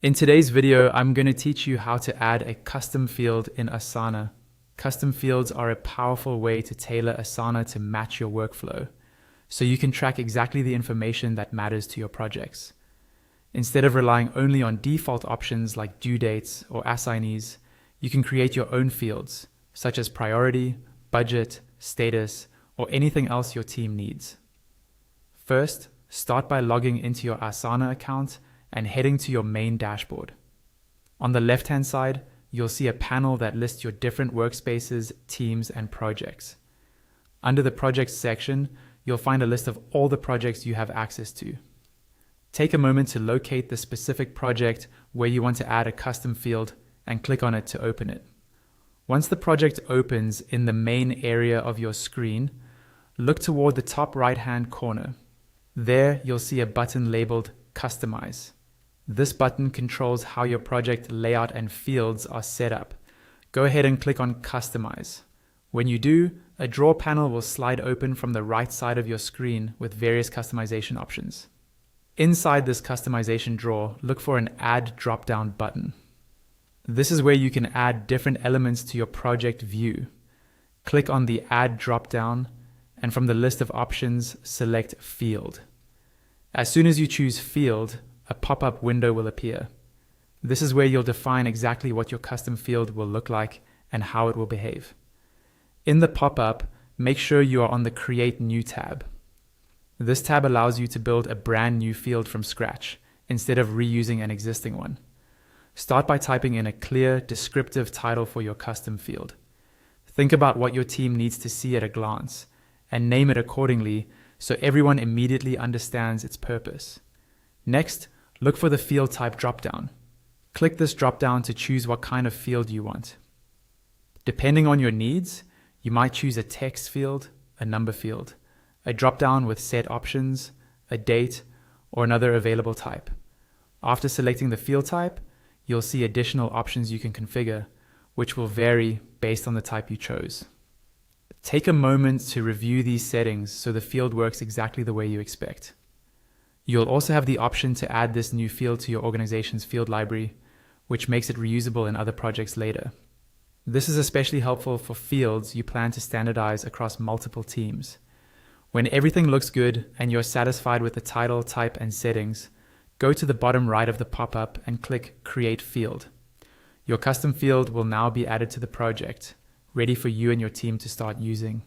In today's video, I'm going to teach you how to add a custom field in Asana. Custom fields are a powerful way to tailor Asana to match your workflow, so you can track exactly the information that matters to your projects. Instead of relying only on default options like due dates or assignees, you can create your own fields, such as priority, budget, status, or anything else your team needs. First, start by logging into your Asana account and heading to your main dashboard. On the left-hand side, you'll see a panel that lists your different workspaces, teams, and projects. Under the Projects section, you'll find a list of all the projects you have access to. Take a moment to locate the specific project where you want to add a custom field and click on it to open it. Once the project opens in the main area of your screen, look toward the top right-hand corner. There, you'll see a button labeled Customize. This button controls how your project layout and fields are set up. Go ahead and click on Customize. When you do, a drawer panel will slide open from the right side of your screen with various customization options. Inside this customization drawer, look for an Add dropdown button. This is where you can add different elements to your project view. Click on the Add dropdown, and from the list of options, select Field. As soon as you choose Field, a pop-up window will appear. This is where you'll define exactly what your custom field will look like and how it will behave. In the pop-up, make sure you are on the Create New tab. This tab allows you to build a brand new field from scratch instead of reusing an existing one. Start by typing in a clear, descriptive title for your custom field. Think about what your team needs to see at a glance and name it accordingly so everyone immediately understands its purpose. Next, look for the field type dropdown. Click this dropdown to choose what kind of field you want. Depending on your needs, you might choose a text field, a number field, a dropdown with set options, a date, or another available type. After selecting the field type, you'll see additional options you can configure, which will vary based on the type you chose. Take a moment to review these settings so the field works exactly the way you expect. You'll also have the option to add this new field to your organization's field library, which makes it reusable in other projects later. This is especially helpful for fields you plan to standardize across multiple teams. When everything looks good and you're satisfied with the title, type, and settings, go to the bottom right of the pop-up and click Create Field. Your custom field will now be added to the project, ready for you and your team to start using.